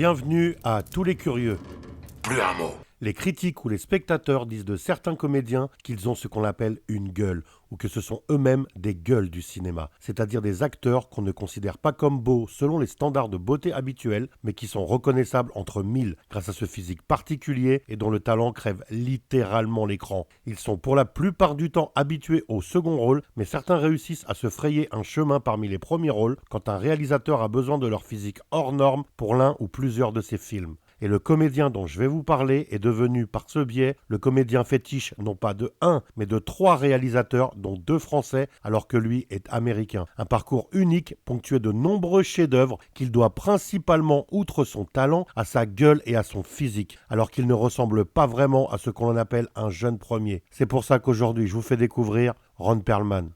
Bienvenue à tous les curieux. Plus un mot. Les critiques ou les spectateurs disent de certains comédiens qu'ils ont ce qu'on appelle une gueule, ou que ce sont eux-mêmes des gueules du cinéma, c'est-à-dire des acteurs qu'on ne considère pas comme beaux selon les standards de beauté habituels, mais qui sont reconnaissables entre mille grâce à ce physique particulier et dont le talent crève littéralement l'écran. Ils sont pour la plupart du temps habitués au second rôle, mais certains réussissent à se frayer un chemin parmi les premiers rôles quand un réalisateur a besoin de leur physique hors norme pour l'un ou plusieurs de ses films. Et le comédien dont je vais vous parler est devenu par ce biais le comédien fétiche non pas de 1 mais de 3 réalisateurs dont 2 français alors que lui est américain. Un parcours unique ponctué de nombreux chefs-d'œuvre qu'il doit principalement outre son talent à sa gueule et à son physique alors qu'il ne ressemble pas vraiment à ce qu'on appelle un jeune premier. C'est pour ça qu'aujourd'hui je vous fais découvrir Ron Perlman.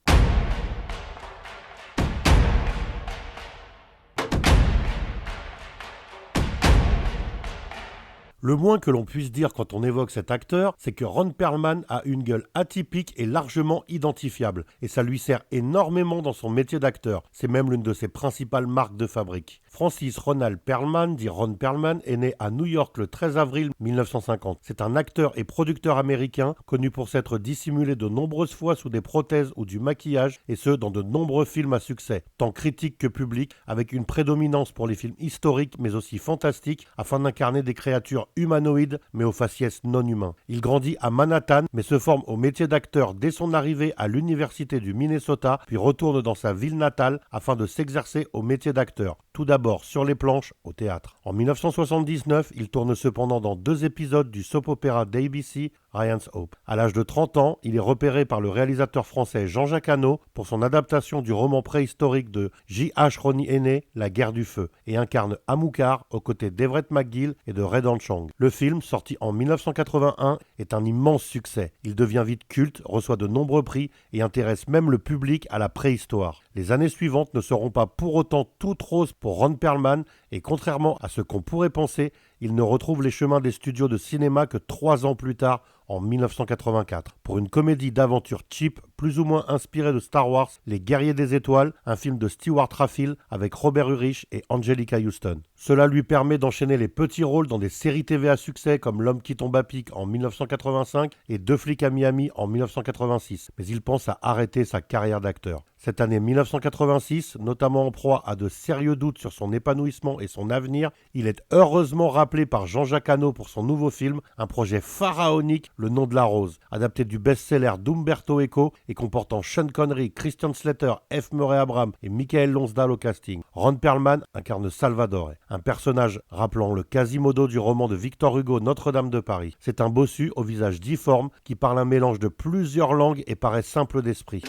Le moins que l'on puisse dire quand on évoque cet acteur, c'est que Ron Perlman a une gueule atypique et largement identifiable, et ça lui sert énormément dans son métier d'acteur. C'est même l'une de ses principales marques de fabrique. Francis Ronald Perlman, dit Ron Perlman, est né à New York le 13 avril 1950. C'est un acteur et producteur américain connu pour s'être dissimulé de nombreuses fois sous des prothèses ou du maquillage, et ce dans de nombreux films à succès, tant critiques que publics, avec une prédominance pour les films historiques mais aussi fantastiques, afin d'incarner des créatures humanoïde mais au faciès non humain. Il grandit à Manhattan mais se forme au métier d'acteur dès son arrivée à l'université du Minnesota puis retourne dans sa ville natale afin de s'exercer au métier d'acteur. Tout d'abord sur les planches au théâtre. En 1979, il tourne cependant dans 2 épisodes du soap-opéra d'ABC, Ryan's Hope. À l'âge de 30 ans, il est repéré par le réalisateur français Jean-Jacques Hano pour son adaptation du roman préhistorique de J.H. Ronnie Heney, La guerre du feu, et incarne Amoukar aux côtés d'Everett McGill et de Red Chang. Le film, sorti en 1981, est un immense succès. Il devient vite culte, reçoit de nombreux prix et intéresse même le public à la préhistoire. Les années suivantes ne seront pas pour autant toutes roses pour Ron Perlman et contrairement à ce qu'on pourrait penser, il ne retrouve les chemins des studios de cinéma que 3 ans plus tard, en 1984, pour une comédie d'aventure cheap, plus ou moins inspirée de Star Wars, Les Guerriers des Étoiles, un film de Stewart Raffill avec Robert Urich et Angelica Houston. Cela lui permet d'enchaîner les petits rôles dans des séries TV à succès comme L'homme qui tombe à pic en 1985 et 2 flics à Miami en 1986, mais il pense à arrêter sa carrière d'acteur. Cette année 1986, notamment en proie à de sérieux doutes sur son épanouissement et son avenir, il est heureusement rappelé par Jean-Jacques Hano pour son nouveau film, un projet pharaonique, Le nom de la rose, adapté du best-seller d'Umberto Eco et comportant Sean Connery, Christian Slater, F. Murray Abraham et Michael Lonsdale au casting. Ron Perlman incarne Salvador, un personnage rappelant le Quasimodo du roman de Victor Hugo Notre-Dame de Paris. C'est un bossu au visage difforme qui parle un mélange de plusieurs langues et paraît simple d'esprit.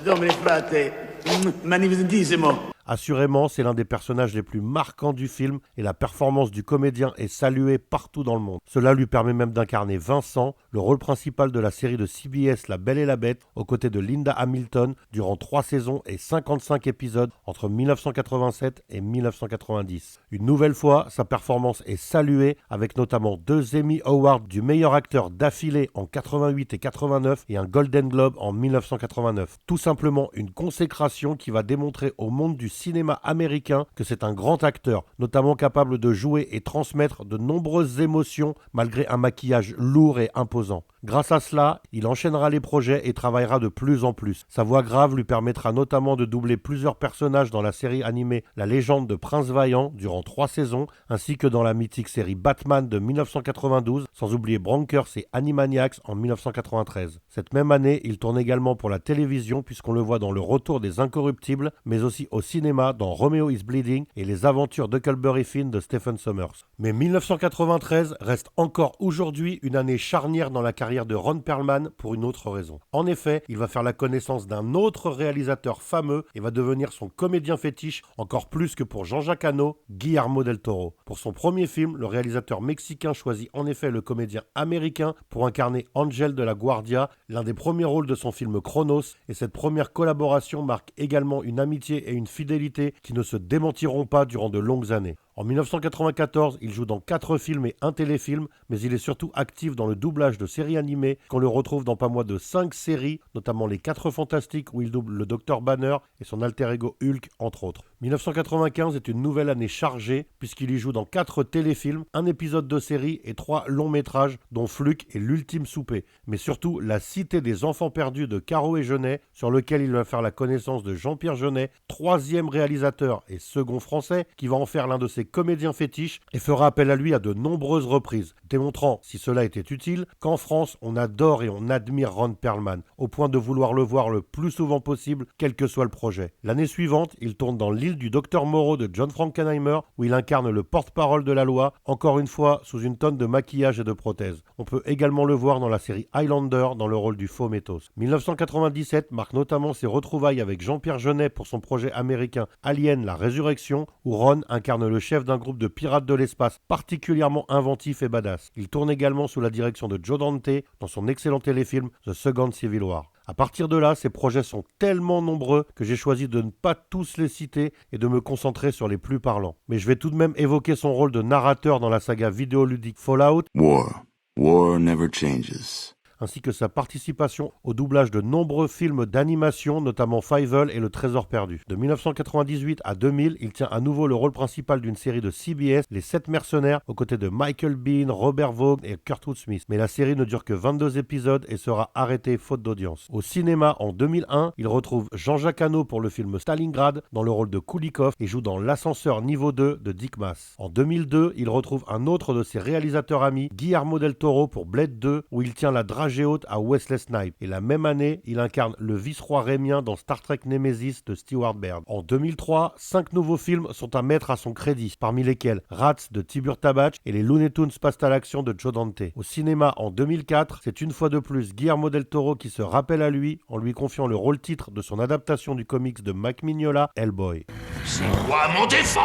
Assurément, c'est l'un des personnages les plus marquants du film et la performance du comédien est saluée partout dans le monde. Cela lui permet même d'incarner Vincent, le rôle principal de la série de CBS La Belle et la Bête, aux côtés de Linda Hamilton durant 3 saisons et 55 épisodes entre 1987 et 1990. Une nouvelle fois, sa performance est saluée avec notamment 2 Emmy Awards du meilleur acteur d'affilée en 88 et 89 et un Golden Globe en 1989. Tout simplement une consécration qui va démontrer au monde du cinéma américain que c'est un grand acteur, notamment capable de jouer et transmettre de nombreuses émotions malgré un maquillage lourd et imposant. Grâce à cela, il enchaînera les projets et travaillera de plus en plus. Sa voix grave lui permettra notamment de doubler plusieurs personnages dans la série animée La Légende de Prince Vaillant durant 3 saisons, ainsi que dans la mythique série Batman de 1992, sans oublier Bronkers et Animaniacs en 1993. Cette même année, il tourne également pour la télévision puisqu'on le voit dans Le Retour des Incorruptibles, mais aussi au cinéma dans Romeo is Bleeding et Les Aventures d'Huckleberry Finn de Stephen Sommers. Mais 1993 reste encore aujourd'hui une année charnière dans la carrière de Ron Perlman pour une autre raison. En effet, il va faire la connaissance d'un autre réalisateur fameux et va devenir son comédien fétiche encore plus que pour Jean-Jacques Hano, Guillermo del Toro. Pour son premier film, le réalisateur mexicain choisit en effet le comédien américain pour incarner Angel de la Guardia, l'un des premiers rôles de son film Chronos, et cette première collaboration marque également une amitié et une fidélité qui ne se démentiront pas durant de longues années. En 1994, il joue dans 4 films et 1 téléfilm, mais il est surtout actif dans le doublage de séries animées, qu'on le retrouve dans pas moins de 5 séries, notamment Les 4 Fantastiques où il double le Dr Banner et son alter ego Hulk, entre autres. 1995 est une nouvelle année chargée puisqu'il y joue dans 4 téléfilms, un épisode de série et 3 longs métrages dont Fluke et l'ultime souper. Mais surtout La Cité des enfants perdus de Caro et Jeunet sur lequel il va faire la connaissance de Jean-Pierre Jeunet, 3e réalisateur et second français qui va en faire l'un de ses comédiens fétiches et fera appel à lui à de nombreuses reprises, démontrant, si cela était utile, qu'en France on adore et on admire Ron Perlman, au point de vouloir le voir le plus souvent possible, quel que soit le projet. L'année suivante, il tourne dans L'île du Docteur Moreau de John Frankenheimer, où il incarne le porte-parole de la loi, encore une fois sous une tonne de maquillage et de prothèses. On peut également le voir dans la série Highlander dans le rôle du faux Métos. 1997 marque notamment ses retrouvailles avec Jean-Pierre Jeunet pour son projet américain Alien la Résurrection, où Ron incarne le chef d'un groupe de pirates de l'espace particulièrement inventif et badass. Il tourne également sous la direction de Joe Dante dans son excellent téléfilm The Second Civil War. À partir de là, ces projets sont tellement nombreux que j'ai choisi de ne pas tous les citer et de me concentrer sur les plus parlants. Mais je vais tout de même évoquer son rôle de narrateur dans la saga vidéoludique Fallout. War never changes. Ainsi que sa participation au doublage de nombreux films d'animation, notamment Fievel et Le Trésor perdu. De 1998 à 2000, il tient à nouveau le rôle principal d'une série de CBS, Les 7 mercenaires, aux côtés de Michael Biehn, Robert Vaughn et Kurtwood Smith. Mais la série ne dure que 22 épisodes et sera arrêtée faute d'audience. Au cinéma, en 2001, il retrouve Jean-Jacques Hano pour le film Stalingrad dans le rôle de Kulikov et joue dans L'ascenseur niveau 2 de Dick Maas. En 2002, il retrouve un autre de ses réalisateurs amis, Guillermo del Toro pour Blade 2, où il tient la dragée haute à Wesley Snipes. Et la même année, il incarne le vice-roi rémien dans Star Trek Nemesis de Stewart Baird. En 2003, 5 nouveaux films sont à mettre à son crédit, parmi lesquels Rats de Tibur Tabach et les Looney Tunes passent à l'action de Joe Dante. Au cinéma, en 2004, c'est une fois de plus Guillermo del Toro qui se rappelle à lui en lui confiant le rôle-titre de son adaptation du comics de Mike Mignola, Hellboy. C'est moi mon défaut!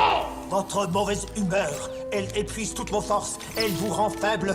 Votre mauvaise humeur, elle épuise toutes vos forces, elle vous rend faible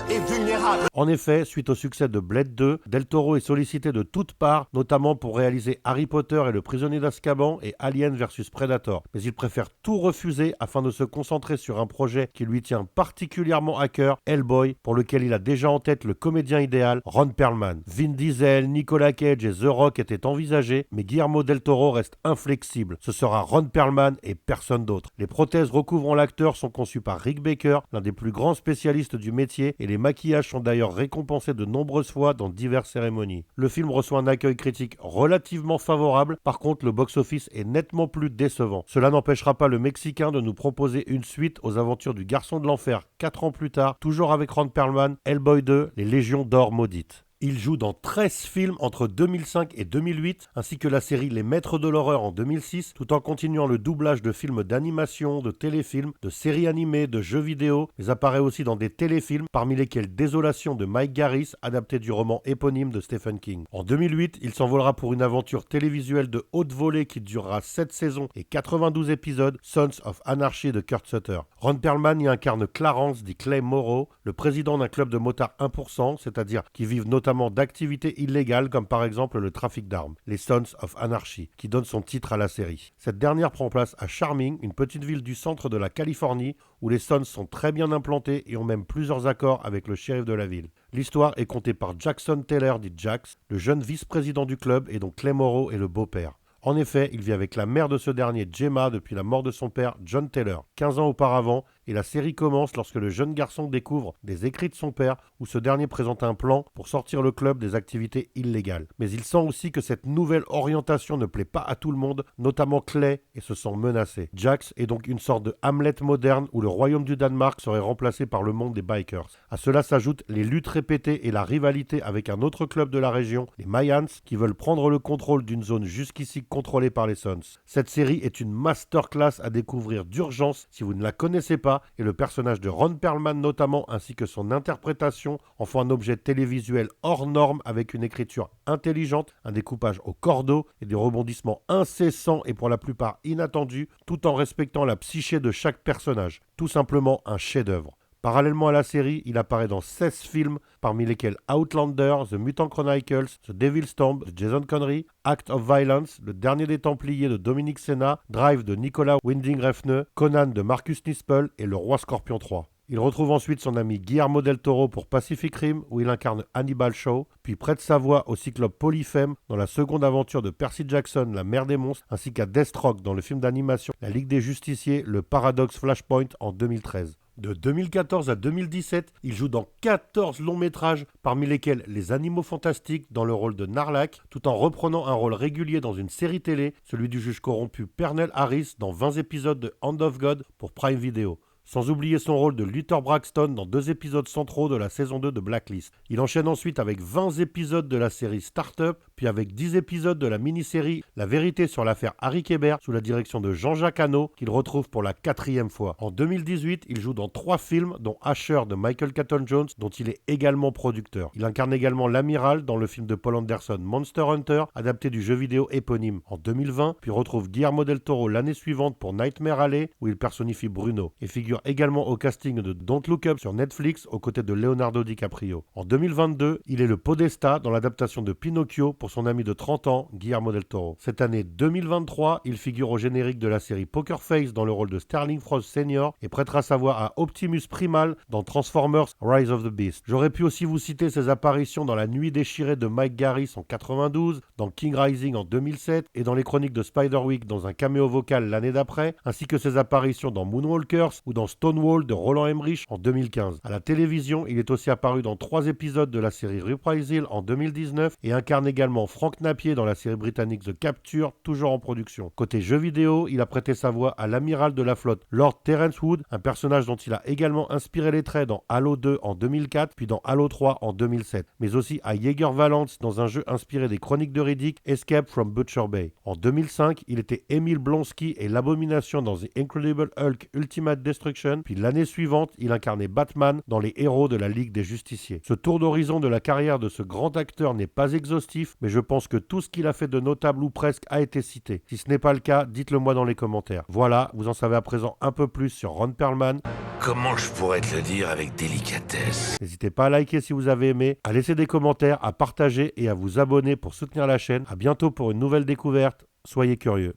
et vulnérable. En effet, suite au succès de Blade 2, Del Toro est sollicité de toutes parts, notamment pour réaliser Harry Potter et le prisonnier d'Azkaban et Alien vs Predator. Mais il préfère tout refuser afin de se concentrer sur un projet qui lui tient particulièrement à cœur, Hellboy, pour lequel il a déjà en tête le comédien idéal, Ron Perlman. Vin Diesel, Nicolas Cage et The Rock étaient envisagés, mais Guillermo del Toro reste inflexible. Ce sera Ron Perlman et personne d'autre. Les prothèses recouvrant l'acteur sont conçues par Rick Baker, l'un des plus grands spécialistes du métier, et les maquillages sont d'ailleurs récompensés de nombreuses fois dans diverses cérémonies. Le film reçoit un accueil critique relativement favorable, par contre le box-office est nettement plus décevant. Cela n'empêchera pas le Mexicain de nous proposer une suite aux aventures du Garçon de l'Enfer 4 ans plus tard, toujours avec Ron Perlman, Hellboy 2, les Légions d'Or maudites. Il joue dans 13 films entre 2005 et 2008, ainsi que la série Les Maîtres de l'horreur en 2006, tout en continuant le doublage de films d'animation, de téléfilms, de séries animées, de jeux vidéo, mais apparaît aussi dans des téléfilms, parmi lesquels Désolation de Mike Garris, adapté du roman éponyme de Stephen King. En 2008, il s'envolera pour une aventure télévisuelle de haute volée qui durera 7 saisons et 92 épisodes, Sons of Anarchy de Kurt Sutter. Ron Perlman y incarne Clarence dit Clay Morrow, le président d'un club de motards 1%, c'est-à-dire qui vivent notamment d'activités illégales comme par exemple le trafic d'armes, les Sons of Anarchy, qui donne son titre à la série. Cette dernière prend place à Charming, une petite ville du centre de la Californie, où les Sons sont très bien implantés et ont même plusieurs accords avec le shérif de la ville. L'histoire est contée par Jackson Taylor dit Jax, le jeune vice-président du club et dont Clay Morrow est le beau-père. En effet, il vit avec la mère de ce dernier, Gemma, depuis la mort de son père, John Taylor, 15 ans auparavant, et la série commence lorsque le jeune garçon découvre des écrits de son père où ce dernier présente un plan pour sortir le club des activités illégales. Mais il sent aussi que cette nouvelle orientation ne plaît pas à tout le monde, notamment Clay, et se sent menacé. Jax est donc une sorte de Hamlet moderne où le royaume du Danemark serait remplacé par le monde des bikers. À cela s'ajoutent les luttes répétées et la rivalité avec un autre club de la région, les Mayans, qui veulent prendre le contrôle d'une zone jusqu'ici contrôlée par les Sons. Cette série est une masterclass à découvrir d'urgence si vous ne la connaissez pas, et le personnage de Ron Perlman notamment, ainsi que son interprétation, en font un objet télévisuel hors norme avec une écriture intelligente, un découpage au cordeau et des rebondissements incessants et pour la plupart inattendus, tout en respectant la psyché de chaque personnage. Tout simplement un chef-d'œuvre. Parallèlement à la série, il apparaît dans 16 films, parmi lesquels Outlander, The Mutant Chronicles, The Devil's Tomb de Jason Connery, Act of Violence, Le Dernier des Templiers de Dominique Senna, Drive de Nicolas Winding Refn, Conan de Marcus Nispel et Le Roi Scorpion 3. Il retrouve ensuite son ami Guillermo del Toro pour Pacific Rim, où il incarne Hannibal Shaw, puis prête sa voix au cyclope Polyphème dans la seconde aventure de Percy Jackson, La Mer des Monstres, ainsi qu'à Deathstroke dans le film d'animation La Ligue des Justiciers, Le Paradoxe Flashpoint en 2013. De 2014 à 2017, il joue dans 14 longs métrages, parmi lesquels Les Animaux Fantastiques dans le rôle de Narlac, tout en reprenant un rôle régulier dans une série télé, celui du juge corrompu Pernell Harris dans 20 épisodes de Hand of God pour Prime Video. Sans oublier son rôle de Luther Braxton dans 2 épisodes centraux de la saison 2 de Blacklist. Il enchaîne ensuite avec 20 épisodes de la série Startup, puis avec 10 épisodes de la mini-série La Vérité sur l'affaire Harry Kéber sous la direction de Jean-Jacques Hano, qu'il retrouve pour la 4e fois. En 2018, il joue dans 3 films, dont Asher de Michael Caton Jones, dont il est également producteur. Il incarne également l'amiral dans le film de Paul Anderson Monster Hunter, adapté du jeu vidéo éponyme en 2020, puis retrouve Guillermo del Toro l'année suivante pour Nightmare Alley, où il personnifie Bruno, et figure également au casting de Don't Look Up sur Netflix aux côtés de Leonardo DiCaprio. En 2022, il est le Podesta dans l'adaptation de Pinocchio pour son ami de 30 ans, Guillermo del Toro. Cette année 2023, il figure au générique de la série Poker Face dans le rôle de Sterling Frost Sr. et prêtera sa voix à Optimus Primal dans Transformers Rise of the Beast. J'aurais pu aussi vous citer ses apparitions dans La Nuit déchirée de Mike Garris en 92, dans King Rising en 2007 et dans les Chroniques de Spiderwick dans un caméo vocal l'année d'après, ainsi que ses apparitions dans Moonwalkers ou dans Stonewall de Roland Emmerich en 2015. À la télévision, il est aussi apparu dans 3 épisodes de la série Reprisal en 2019 et incarne également Frank Napier dans la série britannique The Capture, toujours en production. Côté jeux vidéo, il a prêté sa voix à l'amiral de la flotte Lord Terence Wood, un personnage dont il a également inspiré les traits dans Halo 2 en 2004 puis dans Halo 3 en 2007, mais aussi à Jaeger Valance dans un jeu inspiré des chroniques de Riddick, Escape from Butcher Bay. En 2005, il était Emile Blonsky et l'Abomination dans The Incredible Hulk Ultimate Destruction, puis l'année suivante, il incarnait Batman dans Les Héros de la Ligue des Justiciers. Ce tour d'horizon de la carrière de ce grand acteur n'est pas exhaustif, mais je pense que tout ce qu'il a fait de notable ou presque a été cité. Si ce n'est pas le cas, dites-le moi dans les commentaires. Voilà, vous en savez à présent un peu plus sur Ron Perlman. Comment je pourrais te le dire avec délicatesse? N'hésitez pas à liker si vous avez aimé, à laisser des commentaires, à partager et à vous abonner pour soutenir la chaîne. À bientôt pour une nouvelle découverte. Soyez curieux.